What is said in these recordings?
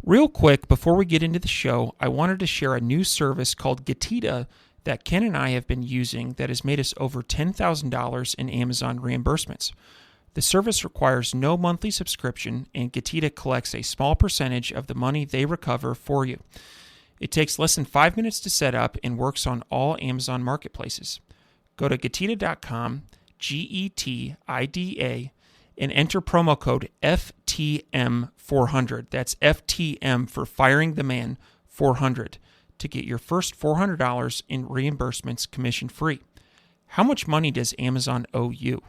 Real quick, before we get into the show, I wanted to share a new service called Getita that Ken and I have been using that has made us over $10,000 in Amazon reimbursements. The service requires no monthly subscription, and Getita collects a small percentage of the money they recover for you. It takes less than 5 minutes to set up and works on all Amazon marketplaces. Go to Getita.com, Getida, and enter promo code FTM400. That's FTM for Firing the Man 400 to get your first $400 in reimbursements commission free. How much money does Amazon owe you?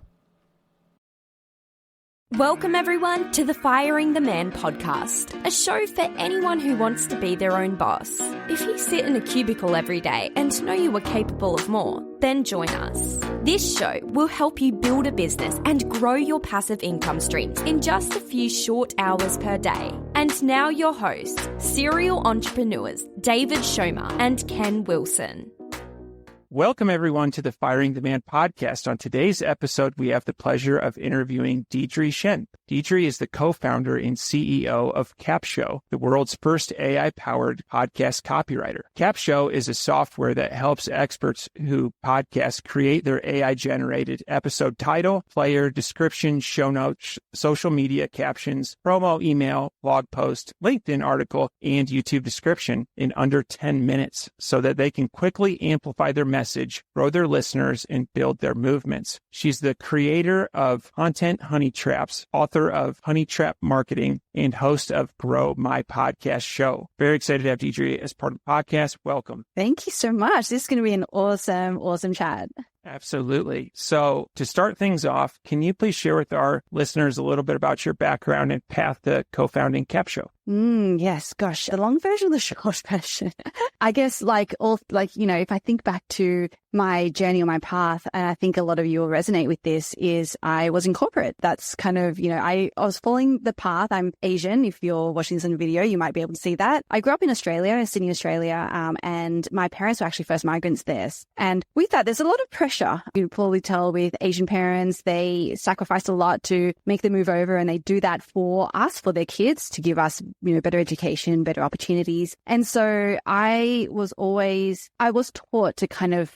Welcome everyone to the Firing the Man podcast, a show for anyone who wants to be their own boss. If you sit in a cubicle every day and know you are capable of more, then join us. This show will help you build a business and grow your passive income streams in just a few short hours per day. And now your hosts, serial entrepreneurs Deirdre Tshien and Ken Wilson. Welcome, everyone, to the Firing the Man podcast. On today's episode, we have the pleasure of interviewing Deirdre Tshien. Deirdre is the co-founder and CEO of CapSho, the world's first AI-powered podcast copywriter. CapSho is a software that helps experts who podcast create their AI-generated episode title, player, description, show notes, social media captions, promo, email, blog post, LinkedIn article, and YouTube description in under 10 minutes so that they can quickly amplify their message, grow their listeners, and build their movements. She's the creator of Content Honey Traps, author of Honey Trap Marketing, and host of Grow My Podcast Show. Very excited to have Deirdre as part of the podcast. Welcome. Thank you so much. This is going to be an awesome chat. Absolutely. So to start things off, can you please share with our listeners a little bit about your background and path to co-founding CapSho? Yes, gosh, the long version, the short version. I guess if I think back to my journey or my path, and I think a lot of you will resonate with this, is I was in corporate. That's kind of, I was following the path. I'm Asian. If you're watching this on video, you might be able to see that. I grew up in Australia, Sydney, Australia, and my parents were actually first migrants there. And with that, there's a lot of pressure. You can probably tell with Asian parents, they sacrificed a lot to make the move over, and they do that for us, for their kids, to give us better education, better opportunities. And so I was taught to kind of,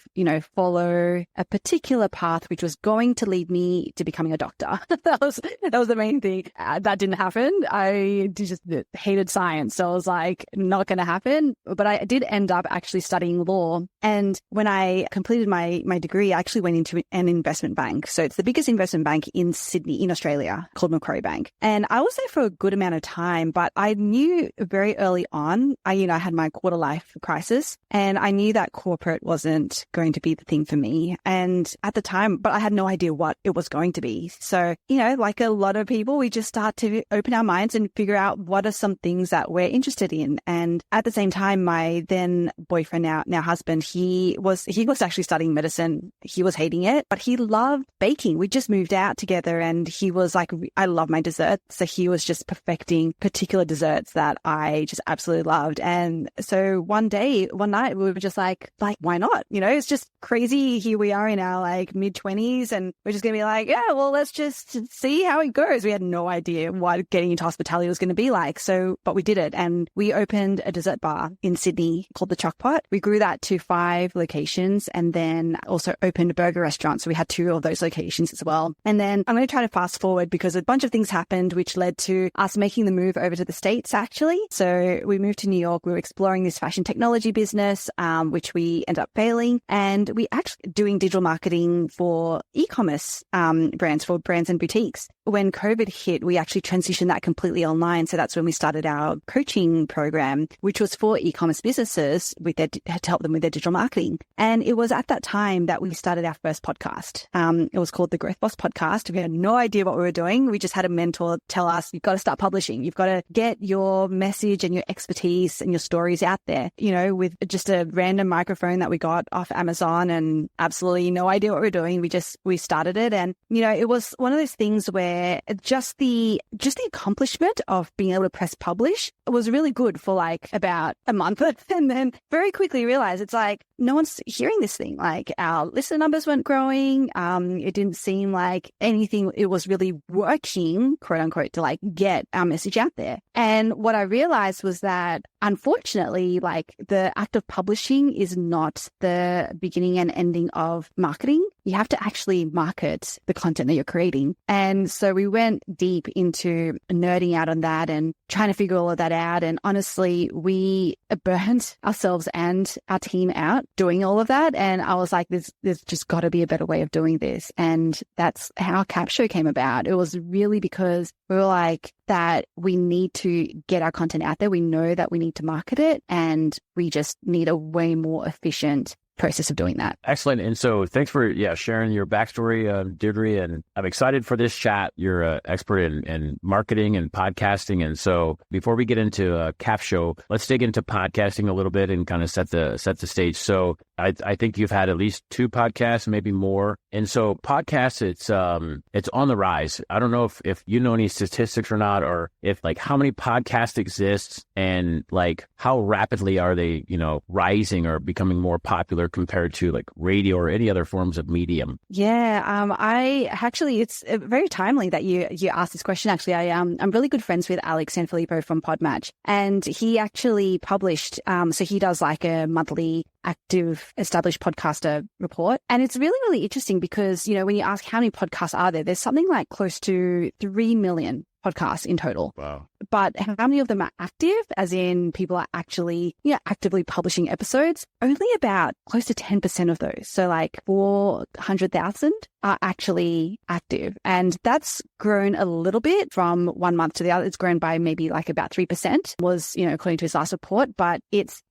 follow a particular path, which was going to lead me to becoming a doctor. That was the main thing. That didn't happen. I just hated science. So I was like, not going to happen. But I did end up actually studying law. And when I completed my degree, I actually went into an investment bank. So it's the biggest investment bank in Sydney, in Australia, called Macquarie Bank. And I was there for a good amount of time, but I knew very early on, I had my quarter life crisis, and I knew that corporate wasn't going to be the thing for me. And at the time, but I had no idea what it was going to be. So, like a lot of people, we just start to open our minds and figure out what are some things that we're interested in. And at the same time, my then boyfriend, now husband, he was actually studying medicine. He was hating it, but he loved baking. We just moved out together, and he was like, I love my desserts. So he was just perfecting particular desserts that I just absolutely loved. And so one night we were just like, why not? It's just crazy. Here we are in our mid-20s, and we're just going to be like, yeah, well, let's just see how it goes. We had no idea what getting into hospitality was going to be like. So, but we did it. And we opened a dessert bar in Sydney called the ChocPot. We grew that to 5 locations, and then also opened a burger restaurant. So we had 2 of those locations as well. And then I'm going to try to fast forward because a bunch of things happened, which led to us making the move over to the States, actually. So we moved to New York. We were exploring this fashion technology business, which we ended up failing. And we actually doing digital marketing for e-commerce brands and boutiques. When COVID hit, we actually transitioned that completely online. So that's when we started our coaching program, which was for e-commerce businesses to help them with their digital marketing. And it was at that time that we started our first podcast. It was called the Growth Boss Podcast. We had no idea what we were doing. We just had a mentor tell us, you've got to start publishing. You've got to get your message and your expertise and your stories out there, with just a random microphone that we got off Amazon and absolutely no idea what we're doing. We started it. And, it was one of those things where just the accomplishment of being able to press publish was really good for about a month. And then very quickly realized it's no one's hearing this thing. Our listener numbers weren't growing. It didn't seem like anything, it was really working, quote unquote, to get our message out there. And what I realized was that, unfortunately, like the act of publishing is not the beginning and ending of marketing. You have to actually market the content that you're creating. And so we went deep into nerding out on that and trying to figure all of that out. And honestly, we burned ourselves and our team out doing all of that. And I was like, there's just got to be a better way of doing this. And that's how CapSho came about. It was really because we were like that we need to get our content out there. We know that we need to market it, and we just need a way more efficient process of doing that. Excellent. And so thanks for sharing your backstory, Deirdre. And I'm excited for this chat. You're an expert in marketing and podcasting. And so before we get into CapSho, let's dig into podcasting a little bit and kind of set the stage. So I think you've had at least 2 podcasts, maybe more. And so podcasts, it's on the rise. I don't know if you know any statistics or not, or if like how many podcasts exist and like how rapidly are they, rising or becoming more popular compared to like radio or any other forms of medium? Yeah, I actually, it's very timely that you asked this question. Actually, I'm really good friends with Alex Sanfilippo from Podmatch, and he actually published, so he does like a monthly active established podcaster report. And it's really, really interesting because, when you ask how many podcasts are there, there's something like close to 3 million podcasts in total. Wow. But how many of them are active, as in people are actually, actively publishing episodes? Only about close to 10% of those. So like 400,000 are actually active. And that's grown a little bit from one month to the other. It's grown by maybe like about 3% was, according to his last report, but it's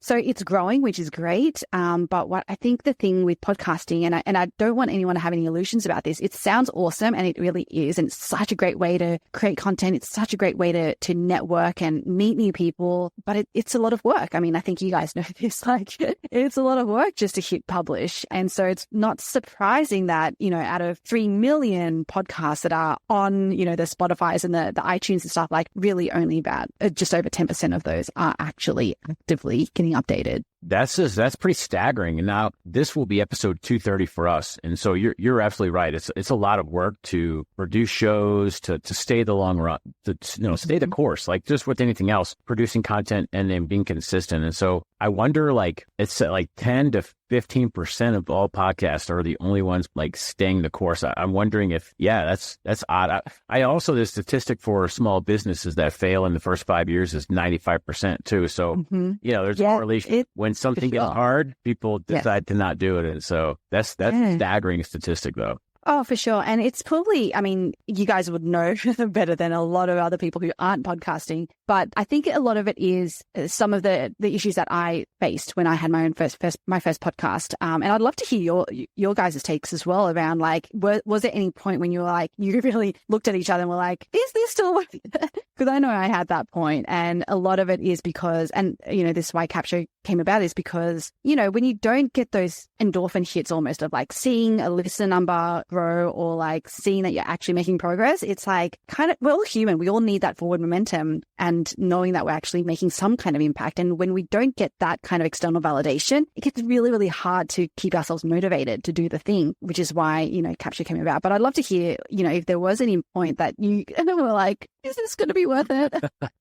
growing, which is great. But what I think the thing with podcasting, and I don't want anyone to have any illusions about this, it sounds awesome and it really is. And it's such a great way to create content. It's such a great way to network and meet new people, but it's a lot of work. I mean, I think you guys know this, like it's a lot of work just to hit publish. And so it's not surprising that, out of 3 million podcasts that are on, the Spotify's and the iTunes and stuff, like really only about just over 10% of those are actually actively getting updated. That's pretty staggering. And now this will be episode 230 for us. And so you're absolutely right. It's a lot of work to produce shows, to stay the long run, to stay the course, like just with anything else, producing content and then being consistent. And so I wonder, like, it's like 10 to 15% of all podcasts are the only ones like staying the course. I'm wondering if, that's odd. I also, the statistic for small businesses that fail in the first 5 years is 95% too. So, there's a correlation. When something gets hard, people decide to not do it. And so that's a staggering statistic though. Oh, for sure. And it's probably, I mean, you guys would know better than a lot of other people who aren't podcasting. But I think a lot of it is some of the issues that I faced when I had my own first podcast. And I'd love to hear your guys' takes as well around like, was there any point when you were like, you really looked at each other and were like, is this still working? Because I know I had that point. And a lot of it is because, and this is why CapSho came about, is because, when you don't get those endorphin hits almost of like seeing a listener number grow or like seeing that you're actually making progress, it's like we're all human. We all need that forward momentum and knowing that we're actually making some kind of impact. And when we don't get that kind of external validation, it gets really, really hard to keep ourselves motivated to do the thing, which is why, CapSho came about. But I'd love to hear, if there was any point that you were like, is this going to be worth it?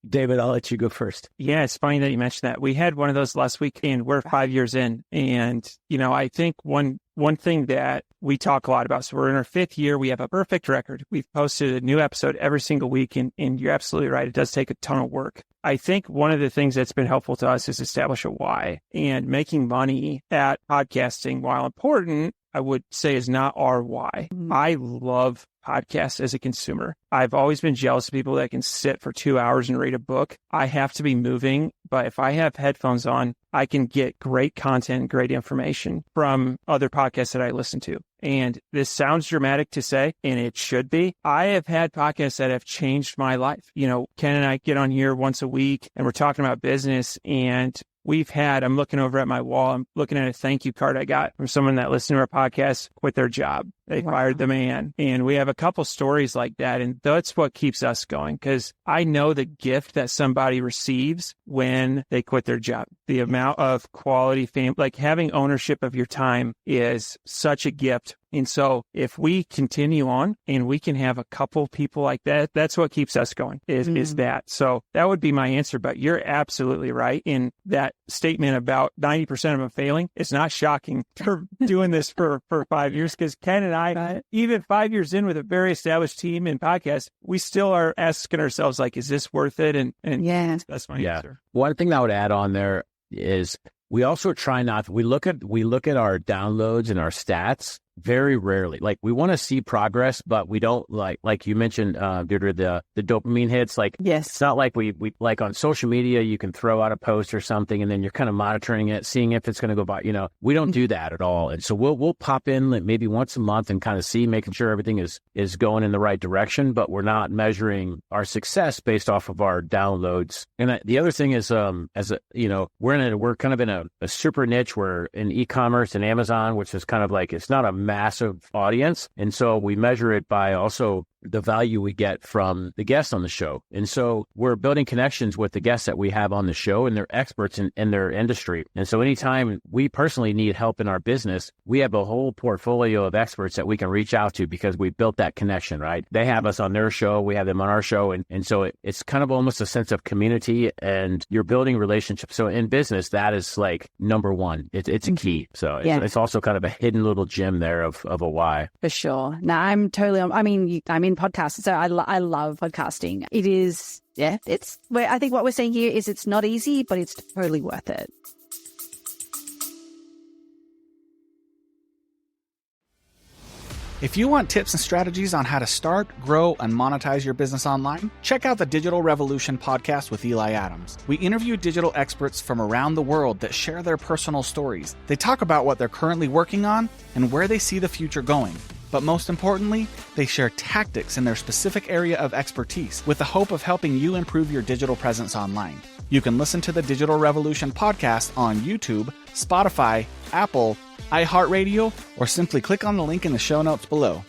David, I'll let you go first. Yeah, it's funny that you mentioned that. We had one of those last week and we're 5 years in. And, I think one thing that we talk a lot about, so we're in our 5th year, we have a perfect record. We've posted a new episode every single week. And you're absolutely right. It does take a ton of work. I think one of the things that's been helpful to us is establish a why, and making money at podcasting, while important, I would say is not our why. I love podcasts as a consumer. I've always been jealous of people that can sit for 2 hours and read a book. I have to be moving, but if I have headphones on, I can get great content, great information from other podcasts that I listen to. And this sounds dramatic to say, and it should be. I have had podcasts that have changed my life. Ken and I get on here once a week and we're talking about business, and I'm looking over at my wall, I'm looking at a thank you card I got from someone that listened to our podcast, quit their job. They fired the man. And we have a couple stories like that. And that's what keeps us going, because I know the gift that somebody receives when they quit their job. The amount of quality fame, like having ownership of your time, is such a gift. And so if we continue on and we can have a couple people like that, that's what keeps us going is that. So that would be my answer. But you're absolutely right in that statement about 90% of them failing. It's not shocking for doing this for 5 years, because Ken and I, even 5 years in with a very established team and podcast, we still are asking ourselves, like, is this worth it? And that's my answer. One thing that I would add on there is we also try not to, we look at our downloads and our stats very rarely. Like, we want to see progress, but we don't like you mentioned, Deirdre, the dopamine hits. Like, it's not like we like on social media, you can throw out a post or something and then you're kind of monitoring it, seeing if it's going to go by. We don't do that at all. And so we'll pop in like maybe once a month and kind of see, making sure everything is going in the right direction, but we're not measuring our success based off of our downloads. And the other thing is, we're kind of in a super niche. We're in e-commerce and Amazon, which is kind of like, it's not a massive audience. And so we measure it by also the value we get from the guests on the show. And so we're building connections with the guests that we have on the show, and they're experts in their industry. And so anytime we personally need help in our business, we have a whole portfolio of experts that we can reach out to because we built that connection, right? They have us on their show, we have them on our show. And so it's kind of almost a sense of community, and you're building relationships. So in business, that is like number one. It's a key. So it's also kind of a hidden little gem there of a why. For sure. Now, I'm in podcasts, so I love podcasting. It is, it's where I think what we're saying here is it's not easy, but it's totally worth it. If you want tips and strategies on how to start, grow, and monetize your business online, check out the Digital Revolution podcast with Eli Adams. We interview digital experts from around the world that share their personal stories. They talk about what they're currently working on and where they see the future going. But most importantly, they share tactics in their specific area of expertise with the hope of helping you improve your digital presence online. You can listen to the Digital Revolution podcast on YouTube, Spotify, Apple, iHeartRadio, or simply click on the link in the show notes below.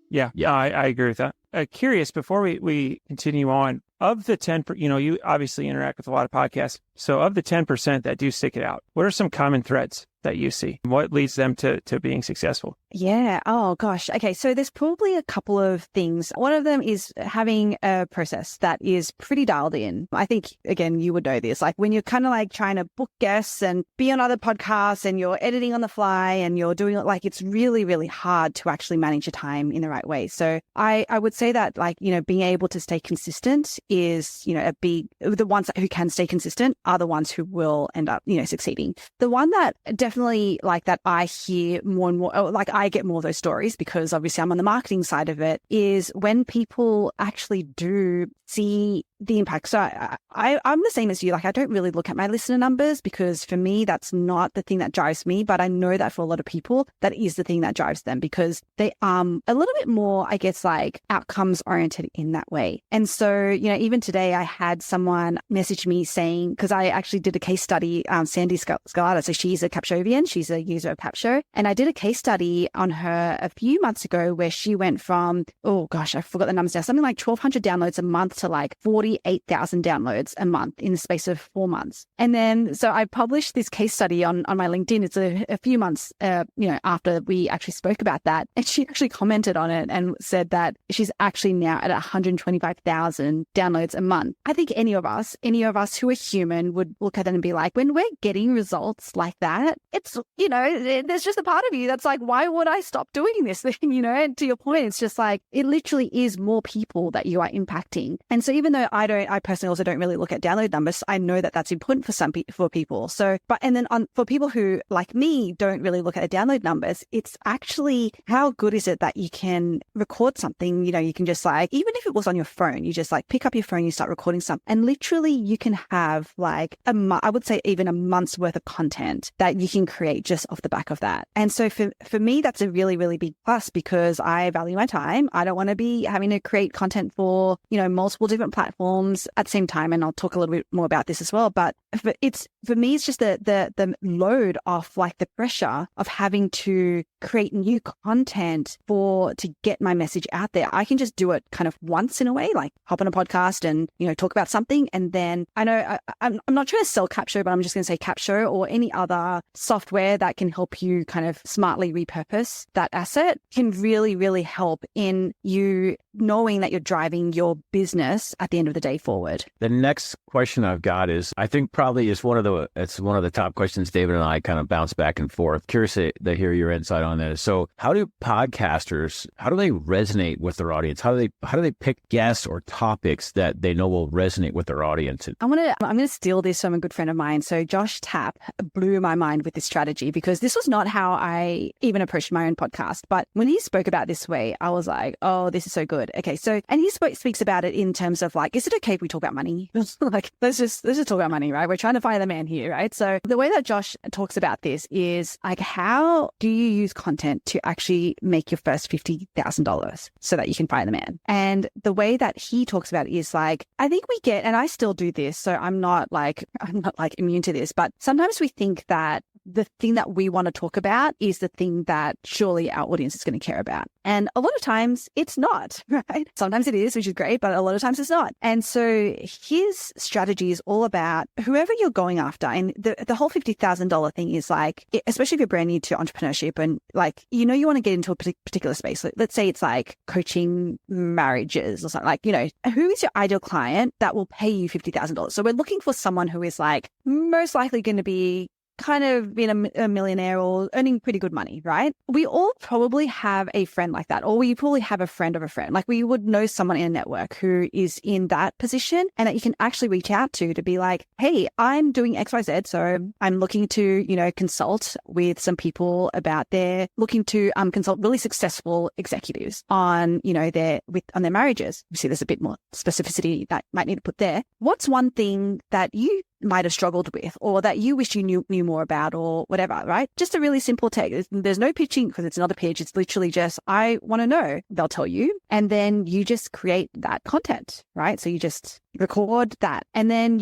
Yeah, I agree with that. Curious, before we continue on, of the 10%, you obviously interact with a lot of podcasts. So of the 10% that do stick it out, what are some common threads that you see? What leads them to being successful? Yeah. Oh, gosh. Okay. So there's probably a couple of things. One of them is having a process that is pretty dialed in. I think, again, you would know this, like when you're kind of like trying to book guests and be on other podcasts and you're editing on the fly and you're doing it, like, it's really, really hard to actually manage your time in the right way. So I would say that, like, being able to stay consistent is, the ones who can stay consistent are the ones who will end up, succeeding. The one that definitely, like, that I hear more and more, like, I get more of those stories because obviously I'm on the marketing side of it, is when people actually do see the impact. So I'm the same as you. Like, I don't really look at my listener numbers because for me, that's not the thing that drives me. But I know that for a lot of people, that is the thing that drives them because they are a little bit more, I guess, like outcomes oriented in that way. And so, even today I had someone message me saying, because I actually did a case study, Sandy Scalata. So she's a CapShovian. She's a user of CapSho. And I did a case study on her a few months ago where she went from, oh gosh, I forgot the numbers now, something like 1,200 downloads a month to like 48,000 downloads a month in the space of 4 months. And then, so I published this case study on my LinkedIn. It's a few months, after we actually spoke about that. And she actually commented on it and said that she's actually now at 125,000 downloads a month. I think any of us who are human would look at it and be like, when we're getting results like that, it's, there's just a part of you that's like, why would I stop doing this thing? And to your point, it's just like, it literally is more people that you are impacting. And so even though I personally also don't really look at download numbers, I know that that's important for people. So, for people who, like me, don't really look at the download numbers, it's actually how good is it that you can record something, you can just like, even if it was on your phone, you just like pick up your phone, you start recording something, and literally you can have like I would say even a month's worth of content that you can can create just off the back of that. And so for me, that's a really, really big plus because I value my time. I don't want to be having to create content for, multiple different platforms at the same time. And I'll talk a little bit more about this as well. But for me, it's just the load of like the pressure of having to create new content to get my message out there. I can just do it kind of once in a way, like hop on a podcast and, talk about something. And then I know I'm not trying to sell CapSho, but I'm just going to say CapSho or any other software that can help you kind of smartly repurpose that asset can really, really help in you knowing that you're driving your business at the end of the day forward. The next question I've got is, I think probably it's one of the top questions David and I kind of bounce back and forth. Curious to hear your insight on this. So how do podcasters, how do they resonate with their audience? How do they pick guests or topics that they know will resonate with their audience? I'm gonna steal this from a good friend of mine. So Josh Tapp blew my mind with this strategy because this was not how I even approached my own podcast. But when he spoke about this way, I was like, oh, this is so good. Okay, so and he speaks about it in terms of like, is it okay if we talk about money? Like, let's just talk about money, right? We're trying to fire the man here, right? So the way that Josh talks about this is like, how do you use content to actually make your first $50,000 so that you can fire the man? And the way that he talks about it is like, I think we get, and I still do this, so I'm not like immune to this, but sometimes we think that the thing that we want to talk about is the thing that surely our audience is going to care about. And a lot of times it's not, right? Sometimes it is, which is great, but a lot of times it's not. And so his strategy is all about whoever you're going after. And the whole $50,000 thing is like, especially if you're brand new to entrepreneurship and like, you want to get into a particular space. Let's say it's like coaching marriages or something like, who is your ideal client that will pay you $50,000? So we're looking for someone who is like most likely going to be kind of being a millionaire or earning pretty good money, right? We all probably have a friend like that, or we probably have a friend of a friend. Like we would know someone in a network who is in that position and that you can actually reach out to be like, hey, I'm doing XYZ. So I'm looking to, consult with some people about looking to consult really successful executives on, on their marriages. You see, there's a bit more specificity that might need to put there. What's one thing that you might have struggled with or that you wish you knew more about or whatever, right? Just a really simple text. There's no pitching because it's not a pitch. It's literally just, I want to know. They'll tell you. And then you just create that content, right? So you just record that. And then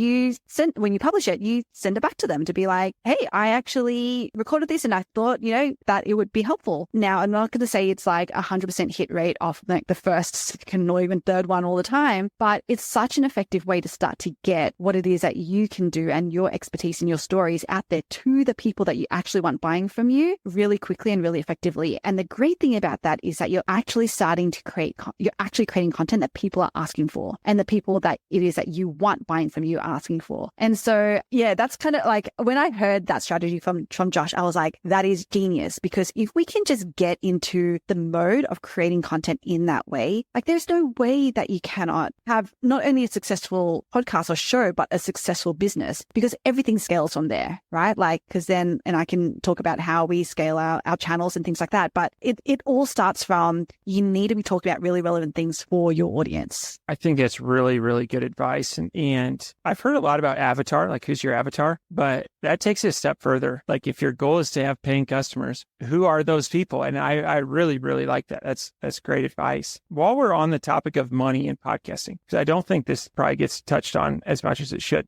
when you publish it, you send it back to them to be like, hey, I actually recorded this and I thought, that it would be helpful. Now, I'm not going to say it's like 100% hit rate off like the first, second, or even third one all the time, but it's such an effective way to start to get what it is that you can do and your expertise and your stories out there to the people that you actually want buying from you really quickly and really effectively. And the great thing about that is that you're actually starting to creating content that people are asking for and the people that it is that you want buying from you are asking for. And so, yeah, that's kind of like when I heard that strategy from Josh, I was like, that is genius, because if we can just get into the mode of creating content in that way, like there's no way that you cannot have not only a successful podcast or show, but a successful business, because everything scales from there, right? Like, because then, and I can talk about how we scale our channels and things like that, but it all starts from, you need to be talking about really relevant things for your audience. I think that's really, really good advice. And I've heard a lot about avatar, like who's your avatar, but that takes it a step further. Like if your goal is to have paying customers, who are those people? And I really, really like that. That's great advice. While we're on the topic of money and podcasting, because I don't think this probably gets touched on as much as it should.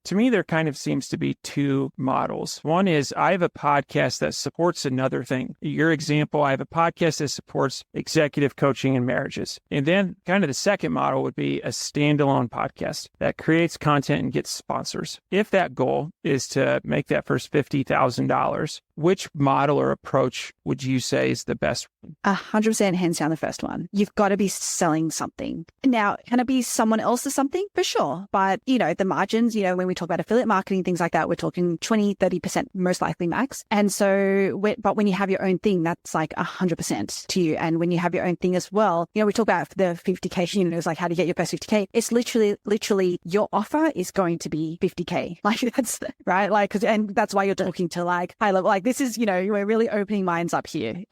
To me, there kind of seems to be two models. One is I have a podcast that supports another thing. Your example, I have a podcast that supports executive coaching and marriages. And then kind of the second model would be a standalone podcast that creates content and gets sponsors. If that goal is to make that first $50,000, which model or approach would you say is the best one? 100% hands down the first one. You've got to be selling something. Now, can it be someone else's something? For sure. But, the margins, when we talk about affiliate marketing, things like that, we're talking 20, 30% most likely max. And so, but when you have your own thing, that's like 100% to you. And when you have your own thing as well, we talk about the 50K, it's like how to get your first 50K. It's literally your offer is going to be 50K. Like that's right. Like, and that's why you're talking to like high level, like this is, we're really opening minds up here.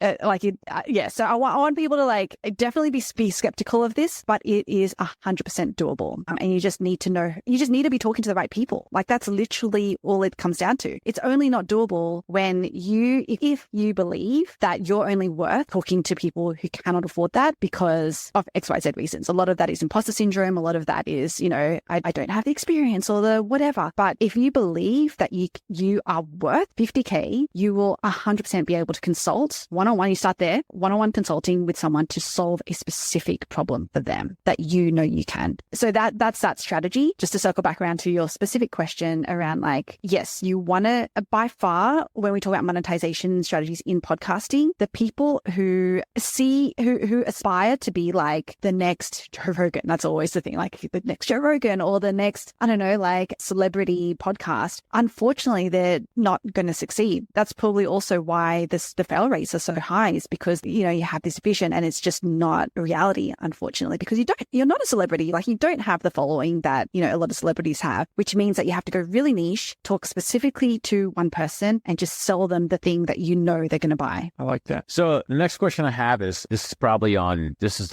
So I want people to like definitely be skeptical of this, but it is 100% doable. And you just need to be talking to the right people. Like that's literally all it comes down to. It's only not doable when if you believe that you're only worth talking to people who cannot afford that because of XYZ reasons. A lot of that is imposter syndrome. A lot of that is, I don't have the experience or the whatever. But if you believe that you are worth 50K, you will 100% be able to consult one-on-one. You start there, one-on-one consulting with someone to solve a specific problem for them that you can. So that's that strategy. Just to circle back around to your specific question around like, yes, you want to, by far, when we talk about monetization strategies in podcasting, the people who aspire to be like the next Joe Rogan, that's always the thing, like the next Joe Rogan or the next, I don't know, like celebrity podcast, unfortunately, they're not going to succeed. That's probably also why the fail rates are so high, is because, you have this vision and it's just not a reality, unfortunately, because you're not a celebrity. Like you don't have the following that, a lot of celebrities have, which means that you have to go really niche, talk specifically to one person and just sell them the thing that they're going to buy. I like that. So the next question I have is, this is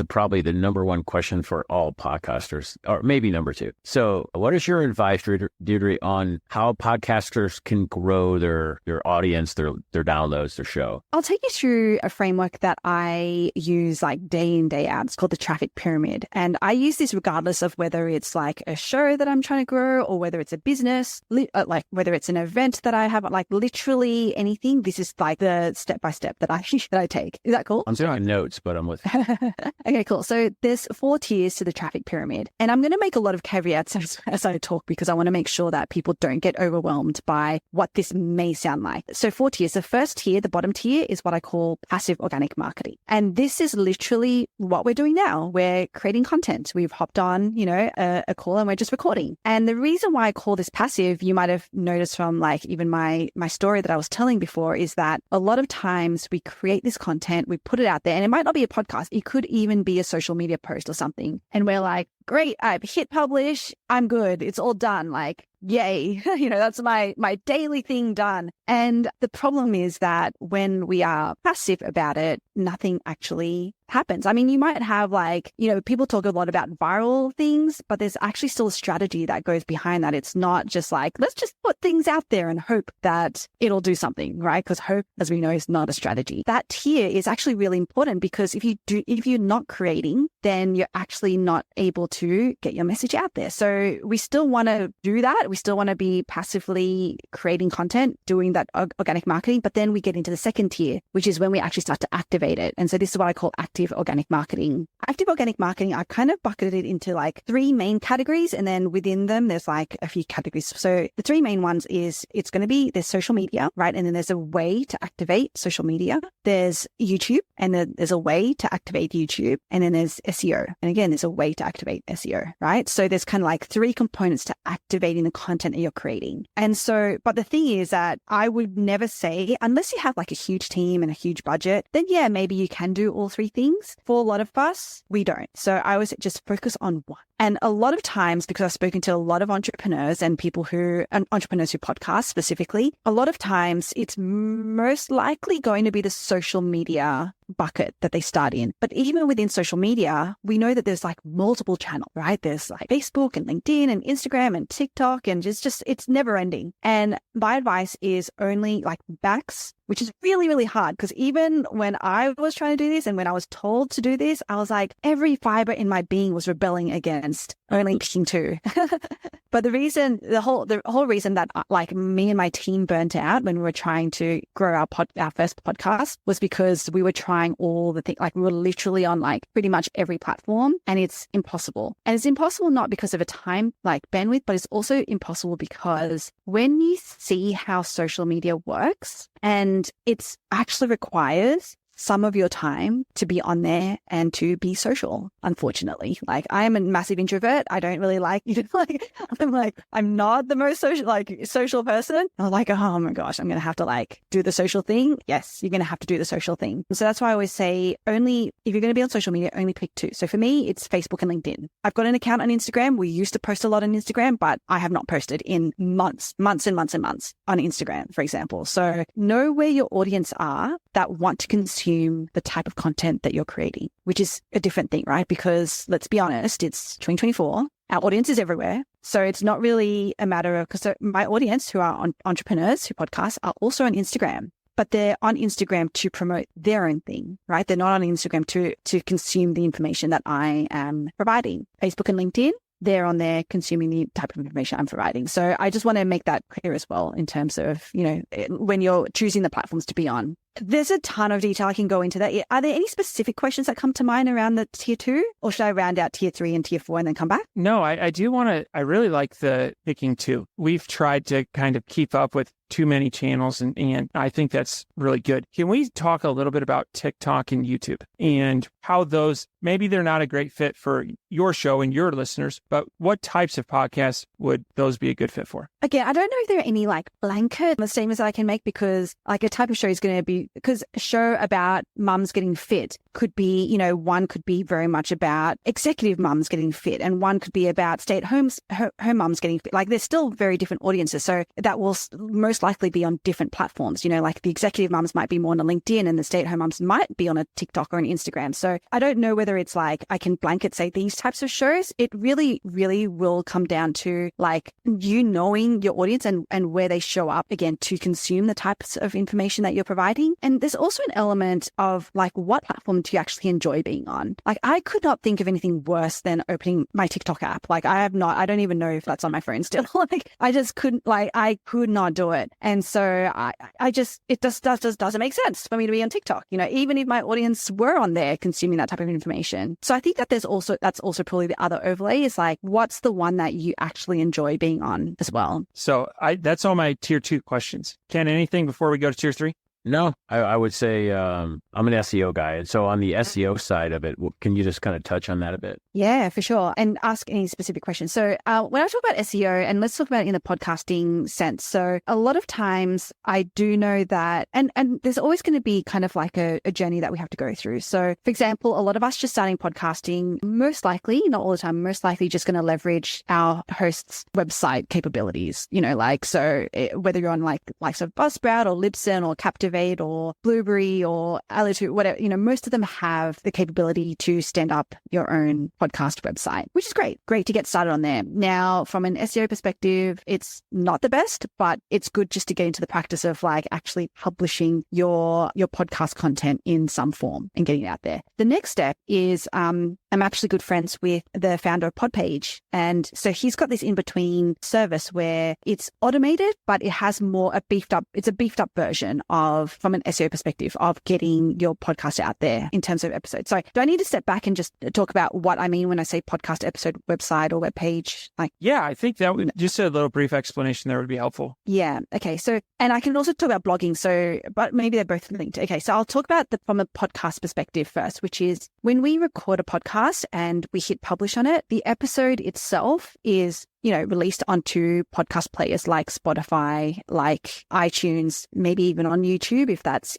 probably the number one question for all podcasters, or maybe number two. So what is your advice, Deirdre, on how podcasters can grow their audience, their downloads, their show? I'll take you through a framework that I use like day in, day out. It's called the traffic pyramid. And I use this regardless of whether it's like a show that I'm trying to grow or whether it's a business, like whether it's an event that I have, like literally anything. This is like the step-by-step that I take. Is that cool? I'm taking notes, but I'm with you. Okay, cool. So there's 4 tiers to the traffic pyramid. And I'm going to make a lot of caveats as I talk, because I want to make sure that people don't get overwhelmed by what this may sound like. So 4 tiers. The first tier, the bottom tier, is what I call passive organic marketing. And this is literally what we're doing now. We're creating content. We've hopped on, a call and we're just recording. And the reason why I call this passive, you might have noticed from like even my story that I was telling before, is that a lot of times we create this content, we put it out there, and it might not be a podcast. It could even be a social media post or something. And we're like, great, I've hit publish. I'm good. It's all done. Like, yay. That's my daily thing done. And the problem is that when we are passive about it, nothing actually happens. I mean, you might have like, people talk a lot about viral things, but there's actually still a strategy that goes behind that. It's not just like, let's just put things out there and hope that it'll do something, right? Because hope, as we know, is not a strategy. That tier is actually really important, because if you're not creating, then you're actually not able to get your message out there. So we still want to do that. We still want to be passively creating content, doing that organic marketing, but then we get into the second tier, which is when we actually start to activate it. And so this is what I call active organic marketing. Active organic marketing, I kind of bucketed it into like 3 main categories, and then within them, there's like a few categories. So the 3 main ones is there's social media, right? And then there's a way to activate social media. There's YouTube, and then there's a way to activate YouTube. And then there's SEO. And again, there's a way to activate SEO, right? So there's kind of like 3 components to activating the content that you're creating. And so, but the thing is that I would never say, unless you have like a huge team and a huge budget, then yeah, maybe you can do all 3 things. For a lot of us, we don't. So I always just focus on one. And a lot of times, because I've spoken to a lot of entrepreneurs and entrepreneurs who podcast specifically, a lot of times it's most likely going to be the social media bucket that they start in. But even within social media, we know that there's like multiple channels, right? There's like Facebook and LinkedIn and Instagram and TikTok, and it's never ending. And my advice is only like max, which is really, really hard, because even when I was trying to do this and when I was told to do this, I was like, every fiber in my being was rebelling against only picking 2. But the whole reason that like me and my team burnt out when we were trying to grow our first podcast was because we were trying all the things, like we were literally on like pretty much every platform, and it's impossible. And it's impossible not because of a time like bandwidth, but it's also impossible because when you see how social media works, and it actually requires some of your time to be on there and to be social, unfortunately. Like, I am a massive introvert. I don't really I'm not the most social person. I'm like, oh my gosh, I'm going to have to do the social thing. Yes, you're going to have to do the social thing. So that's why I always say, if you're going to be on social media, only pick 2. So for me, it's Facebook and LinkedIn. I've got an account on Instagram. We used to post a lot on Instagram, but I have not posted in months and months on Instagram, for example. So know where your audience are that want to consume consume the type of content that you're creating, which is a different thing, right? Because let's be honest, it's 2024. Our audience is everywhere. So it's not really a matter of, because my audience who are entrepreneurs who podcast are also on Instagram, but they're on Instagram to promote their own thing, right? They're not on Instagram to consume the information that I am providing. Facebook and LinkedIn, they're on there consuming the type of information I'm providing. So I just want to make that clear as well in terms of, when you're choosing the platforms to be on. There's a ton of detail I can go into that. Are there any specific questions that come to mind around the tier 2, or should I round out tier 3 and tier 4 and then come back? No, I do want to, I really like the picking 2. We've tried to kind of keep up with too many channels, and I think that's really good. Can we talk a little bit about TikTok and YouTube and how those, maybe they're not a great fit for your show and your listeners, but what types of podcasts would those be a good fit for? Again, I don't know if there are any blanket statements that I can make, because a type of show is going to be, because a show about mums getting fit could be, one could be very much about executive mums getting fit, and one could be about stay-at-home mums getting fit. There's still very different audiences. So that will most likely be on different platforms. The executive mums might be more on a LinkedIn, and the stay-at-home mums might be on a TikTok or an Instagram. So I don't know whether it's I can blanket say these types of shows. It really, really will come down to you knowing your audience and where they show up, again, to consume the types of information that you're providing. And there's also an element of what platform do you actually enjoy being on? I could not think of anything worse than opening my TikTok app. I don't even know if that's on my phone still. I just couldn't, I could not do it. And so it just doesn't make sense for me to be on TikTok, even if my audience were on there consuming that type of information. So I think that that's also probably the other overlay is what's the one that you actually enjoy being on as well? So that's all my tier 2 questions. Ken, anything before we go to tier 3? No, I would say I'm an SEO guy. And so on the SEO side of it, can you just kind of touch on that a bit? Yeah, for sure. And ask any specific questions. So when I talk about SEO, and let's talk about it in the podcasting sense. So a lot of times I do know that, and there's always going to be kind of a journey that we have to go through. So for example, a lot of us just starting podcasting, most likely, not all the time, most likely just going to leverage our host's website capabilities, whether you're on likes of Buzzsprout or Libsyn or Captivate or Blueberry or Alitu, whatever, most of them have the capability to stand up your own podcast website, which is great to get started on there. Now, from an SEO perspective, it's not the best, but it's good just to get into the practice of actually publishing your podcast content in some form and getting it out there. The next step is, I'm actually good friends with the founder of Podpage. And so he's got this in-between service where it's automated, but it has a beefed up version of, from an SEO perspective, of getting your podcast out there in terms of episodes. So do I need to step back and just talk about what I mean when I say podcast episode website or webpage? Yeah, I think that would, just a little brief explanation there would be helpful. Yeah. Okay. So, and I can also talk about blogging. So, but maybe they're both linked. Okay. So I'll talk about from a podcast perspective first, which is when we record a podcast and we hit publish on it, the episode itself is released onto podcast players like Spotify, like iTunes, maybe even on YouTube,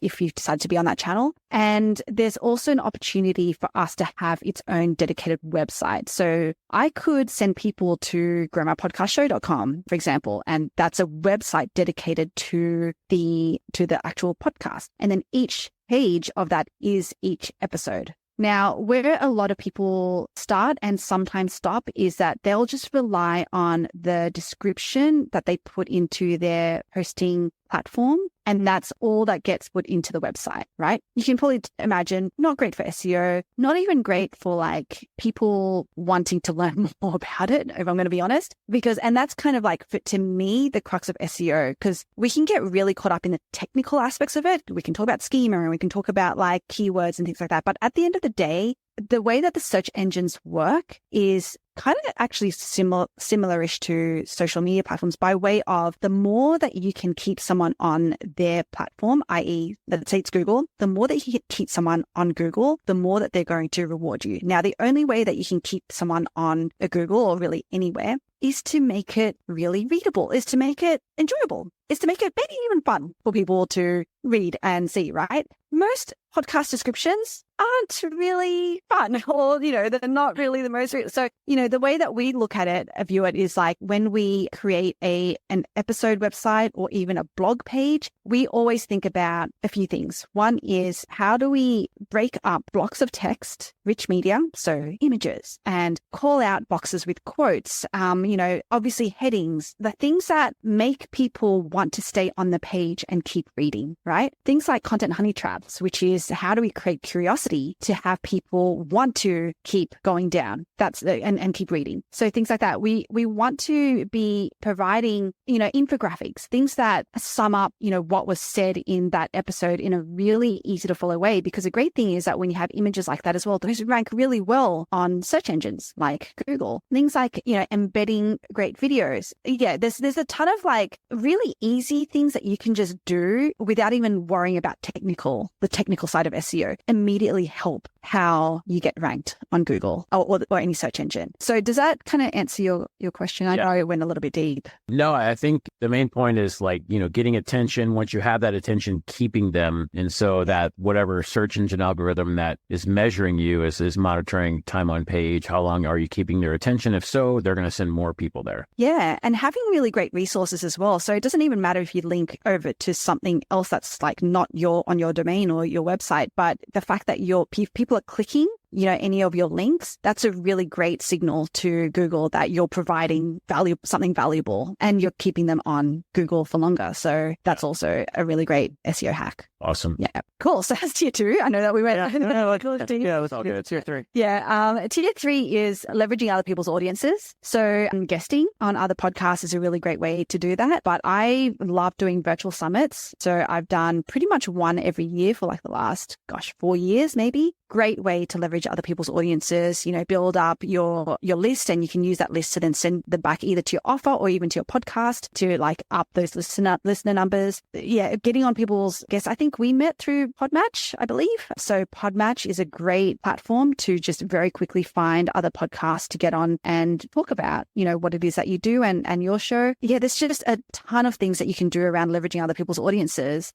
if you decide to be on that channel. And there's also an opportunity for us to have its own dedicated website. So I could send people to growmypodcastshow.com, for example, and that's a website dedicated to the actual podcast. And then each page of that is each episode. Now, where a lot of people start and sometimes stop is that they'll just rely on the description that they put into their hosting platform, and that's all that gets put into the website, right? You can probably imagine not great for SEO, not even great for people wanting to learn more about it, if I'm going to be honest, and that's kind of to me, the crux of SEO, because we can get really caught up in the technical aspects of it. We can talk about schema and we can talk about keywords and things like that. But at the end of the day, the way that the search engines work is kind of actually similar-ish to social media platforms, by way of the more that you can keep someone on their platform, i.e., let's say it's Google, the more that you can keep someone on Google, the more that they're going to reward you. Now, the only way that you can keep someone on a Google, or really anywhere, is to make it really readable, is to make it enjoyable. is to make it maybe even fun for people to read and see, right? Most podcast descriptions aren't really fun or, they're not really the most. So, the way that we look at it, view it is like when we create an episode website or even a blog page, we always think about a few things. One is how do we break up blocks of text, rich media, so images, and call out boxes with quotes, obviously headings, the things that make people want to stay on the page and keep reading, right? Things like content honey traps, which is how do we create curiosity to have people want to keep going down and keep reading. So things like that. We want to be providing, infographics, things that sum up, what was said in that episode in a really easy to follow way. Because the great thing is that when you have images like that as well, those rank really well on search engines like Google. Things like, embedding great videos. Yeah, there's a ton of like really easy things that you can just do without even worrying about the technical side of SEO. Immediately help how you get ranked on Google or any search engine. So does that kind of answer your question? I know it went a little bit deep. No, I think the main point is like, getting attention. Once you have that attention, keeping them. And so that whatever search engine algorithm that is measuring you is monitoring time on page. How long are you keeping their attention? If so, they're going to send more people there. Yeah. And having really great resources as well. So it doesn't even matter if you link over to something else that's like not on your domain or your website, but the fact that people are clicking any of your links, that's a really great signal to Google that you're providing something valuable and you're keeping them on Google for longer. So that's also a really great SEO hack. Awesome. Yeah. Cool. So that's tier 2. I know that we went. Yeah, it was all good. Tier 3. Yeah. Tier 3 is leveraging other people's audiences. So guesting on other podcasts is a really great way to do that. But I love doing virtual summits. So I've done pretty much one every year for like the last, 4 years, maybe. Great way to leverage other people's audiences, build up your list, and you can use that list to then send them back either to your offer or even to your podcast to like up those listener numbers. Yeah, getting on people's guests. I think we met through Podmatch, I believe. So Podmatch is a great platform to just very quickly find other podcasts to get on and talk about, what it is that you do and your show. Yeah, there's just a ton of things that you can do around leveraging other people's audiences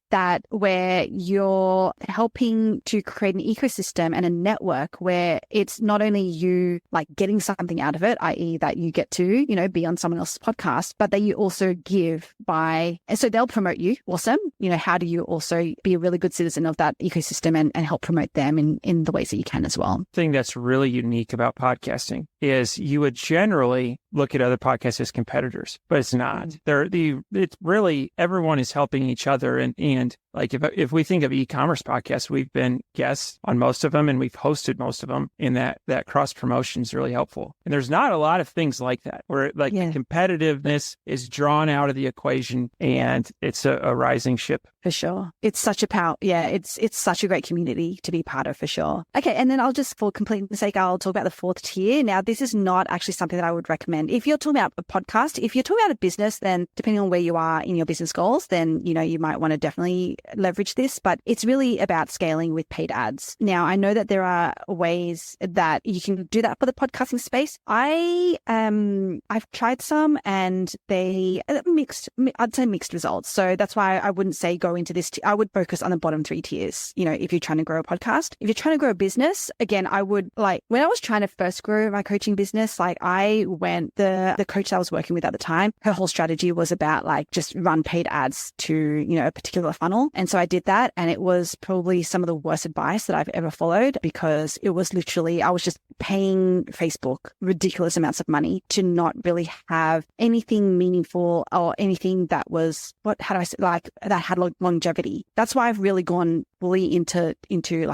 where you're helping to create an ecosystem and a network where it's not only you like getting something out of it, i.e. that you get to, be on someone else's podcast, but that you also give so they'll promote you. Awesome. How do you also be a really good citizen of that ecosystem and help promote them in the ways that you can as well? The thing that's really unique about podcasting is you would generally look at other podcasts as competitors, but it's not. It's really everyone is helping each other. And like if we think of e-commerce podcasts, we've been guests on most of them and we've hosted most of them, and that cross promotion is really helpful. And there's not a lot of things like that where the competitiveness is drawn out of the equation and it's a rising ship. For sure. It's such a power. Yeah, it's such a great community to be part of for sure. Okay. And then for completeness sake, I'll talk about the 4th tier. Now, this is not actually something that I would recommend. If you're talking about a podcast, if you're talking about a business, then depending on where you are in your business goals, then, you might want to definitely leverage this, but it's really about scaling with paid ads. Now, I know that there are ways that you can do that for the podcasting space. I've tried some and they I'd say mixed results. So that's why I wouldn't say go into this. I would focus on the bottom 3 tiers, if you're trying to grow a podcast. If you're trying to grow a business, again, I would when I was trying to first grow my coaching business, the coach I was working with at the time, her whole strategy was about just run paid ads to, a particular funnel. And so I did that. And it was probably some of the worst advice that I've ever followed, because it was literally, I was just paying Facebook ridiculous amounts of money to not really have anything meaningful or anything that was, that had longevity. That's why I've really gone fully into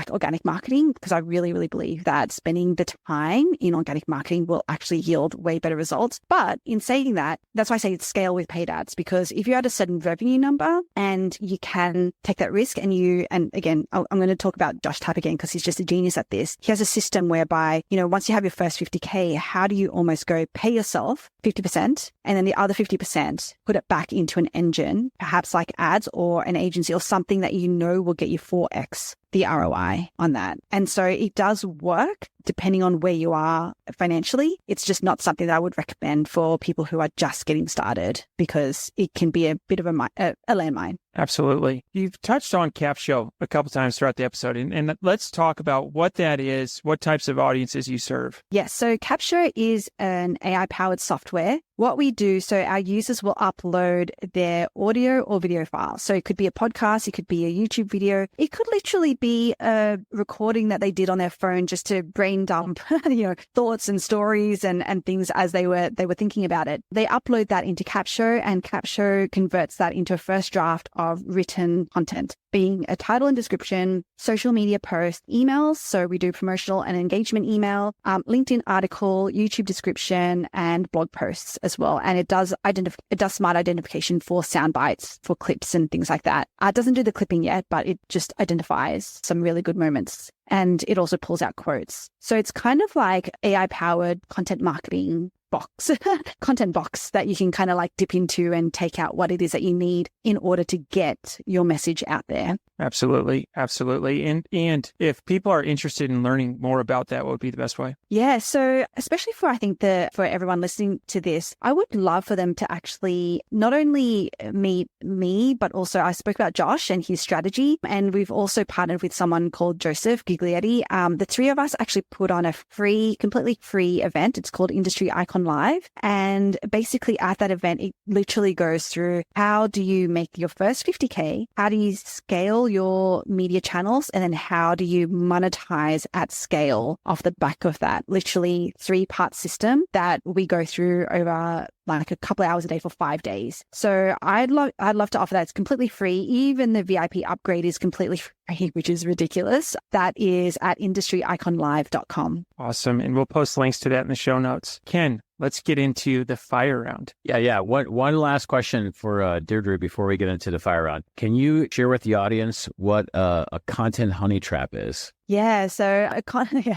organic marketing, because I really, really believe that spending the time in organic marketing will actually yield way better results. But in saying that, that's why I say scale with paid ads, because if you're at a certain revenue number and you can take that risk and again, I'm going to talk about Josh Tapp again, because he's just a genius at this. He has a system whereby, once you have your first 50K, how do you almost go pay yourself 50% and then the other 50% put it back into an engine, perhaps like ads or an agency or something that will get you 4x the ROI on that. And so it does work depending on where you are financially. It's just not something that I would recommend for people who are just getting started because it can be a bit of a landmine. Absolutely. You've touched on CapSho a couple times throughout the episode, and let's talk about what that is, what types of audiences you serve. Yes. So CapSho is an AI-powered software. What we do, so our users will upload their audio or video files. So it could be a podcast, it could be a YouTube video, it could literally be a recording that they did on their phone just to brain dump, thoughts and stories and things as they were thinking about it. They upload that into CapSho, and CapSho converts that into a first draft of written content, being a title and description, social media post, emails. So we do promotional and engagement email, LinkedIn article, YouTube description, and blog posts as well. And it does smart identification for sound bites, for clips and things like that. It doesn't do the clipping yet, but it just identifies some really good moments. And it also pulls out quotes. So it's kind of like AI-powered content marketing content box that you can kind of like dip into and take out what it is that you need in order to get your message out there. Absolutely. Absolutely. And if people are interested in learning more about that, what would be the best way? Yeah. So especially for everyone listening to this, I would love for them to actually not only meet me, but also I spoke about Josh and his strategy. And we've also partnered with someone called Joseph Giglietti. The three of us actually put on a completely free event. It's called Industry Icon Live. And basically at that event, it literally goes through how do you make your first 50K? How do you scale your media channels? And then how do you monetize at scale off the back of that? Literally 3-part system that we go through over like a couple of hours a day for 5 days. So I'd love to offer that. It's completely free. Even the VIP upgrade is completely free, which is ridiculous. That is at industryiconlive.com. Awesome. And we'll post links to that in the show notes. Ken, let's get into the fire round. Yeah. One last question for Deirdre before we get into the fire round. Can you share with the audience what a content honey trap is? Yeah. So a content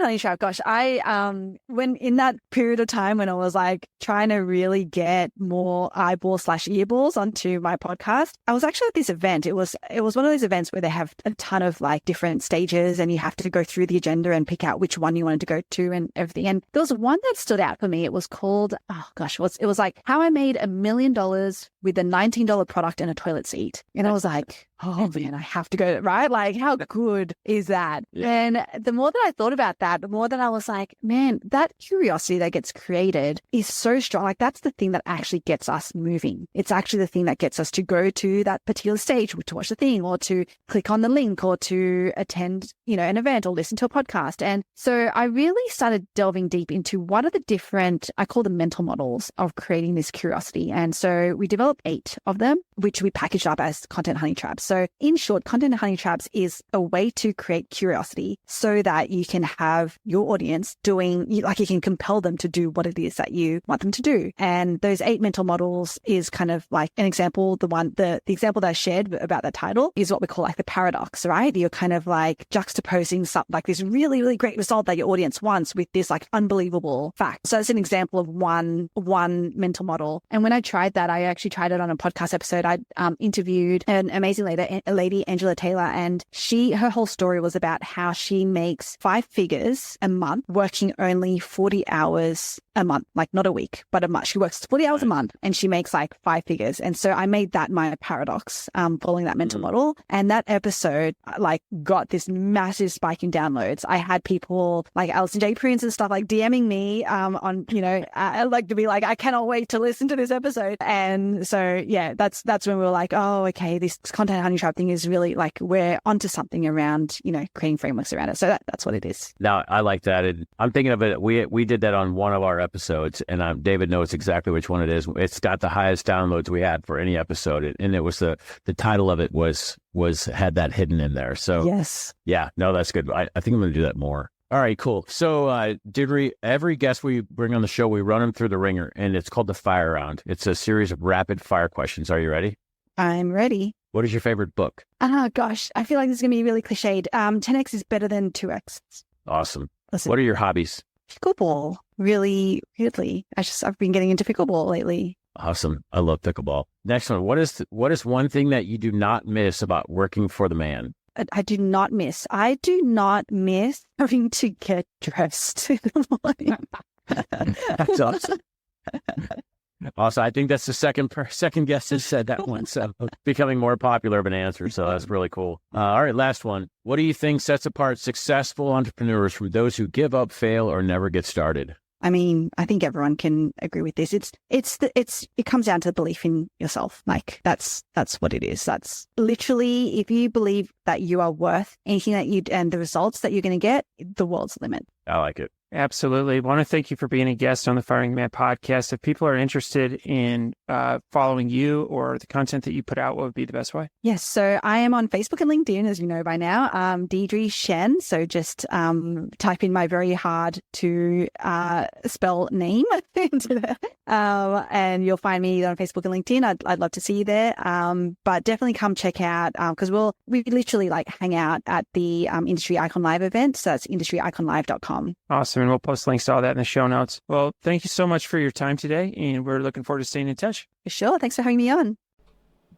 honey trap. Gosh, when in that period of time when I was like trying to really get more eyeballs/earballs onto my podcast, I was actually at this event. It was one of those events where they have a ton of like different stages and you have to go through the agenda and pick out which one you wanted to go to and everything. And there was one that stood out for me. It was called, it was like how I made $1 million with a $19 product and a toilet seat. And I was like, oh man, I have to go, right? Like how good is that? Yeah. And the more that I thought about that, the more that I was like, man, that curiosity that gets created is so strong. Like that's the thing that actually gets us moving. It's actually the thing that gets us to go to that particular stage, to watch the thing or to click on the link or to attend, an event or listen to a podcast. And so I really started delving deep into what are the different, I call them mental models of creating this curiosity. And so we developed 8 of them, which we packaged up as content honey traps. So in short, content honey traps is a way to create curiosity so that you can have your audience you can compel them to do what it is that you want them to do. And those 8 mental models is kind of like an example. The example that I shared about that title is what we call like the paradox, right? You're kind of like juxtaposing something like this really, really great result that your audience wants with this like unbelievable fact. So it's an example of one mental model. And when I tried that, I actually tried it on a podcast episode. I interviewed an amazing lady, Angela Taylor, and her whole story was about how she makes 5 figures a month working only 40 hours a month, like not a week, but a month. She works 40 hours a month and she makes like 5 figures. And so I made that my paradox, following that mental model. And that episode like got this massive spike in downloads. I had people like Alison J. Prince and stuff like DMing me on, like to be like, I cannot wait to listen to this episode. And so, yeah, that's when we were like, oh, okay, this content honey trap thing is really like, we're onto something around, creating frameworks around it. So that's what it is. Now, I like that. And I'm thinking of it. We did that on one of our episodes, and David knows exactly which one it is. It's got the highest downloads we had for any episode, and it was the title of it had that hidden in there. So yes, yeah, no, that's good. I think I'm going to do that more. All right, cool. So, Deirdre, every guest we bring on the show, we run them through the ringer, and it's called the fire round. It's a series of rapid fire questions. Are you ready? I'm ready. What is your favorite book? Oh gosh, I feel like this is going to be really cliched. 10x is better than 2x. Awesome. Listen, what are your hobbies? Pickleball. Really, weirdly. I've been getting into pickleball lately. Awesome. I love pickleball. Next one. What is one thing that you do not miss about working for the man? I do not miss having to get dressed in the morning. That's awesome. Also, I think that's the second guest has said that one. So becoming more popular of an answer. So that's really cool. All right, last one. What do you think sets apart successful entrepreneurs from those who give up, fail, or never get started? I mean, I think everyone can agree with this. It comes down to belief in yourself. Like that's what it is. That's literally, if you believe that you are worth anything and the results that you're going to get, the world's the limit. I like it. Absolutely. I want to thank you for being a guest on the Firing the Man podcast. If people are interested in following you or the content that you put out, what would be the best way? Yes. So I am on Facebook and LinkedIn, as you know by now, Deirdre Tshien. So just type in my very hard to spell name and you'll find me on Facebook and LinkedIn. I'd love to see you there. But definitely come check out because we literally like hang out at the Industry Icon Live event. So that's industryiconlive.com. Awesome. And we'll post links to all that in the show notes. Well, thank you so much for your time today. And we're looking forward to staying in touch. Sure. Thanks for having me on.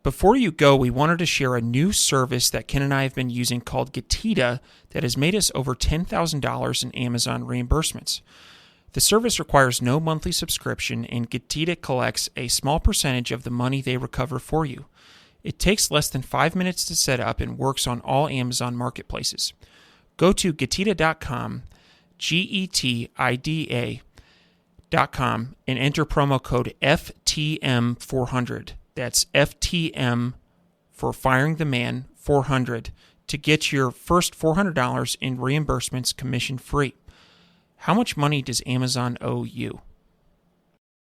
Before you go, we wanted to share a new service that Ken and I have been using called Getita that has made us over $10,000 in Amazon reimbursements. The service requires no monthly subscription, and Getita collects a small percentage of the money they recover for you. It takes less than 5 minutes to set up and works on all Amazon marketplaces. Go to Getita.com, Getida.com, and enter promo code FTM400. That's FTM for Firing the Man 400 to get your first $400 in reimbursements commission free. How much money does Amazon owe you?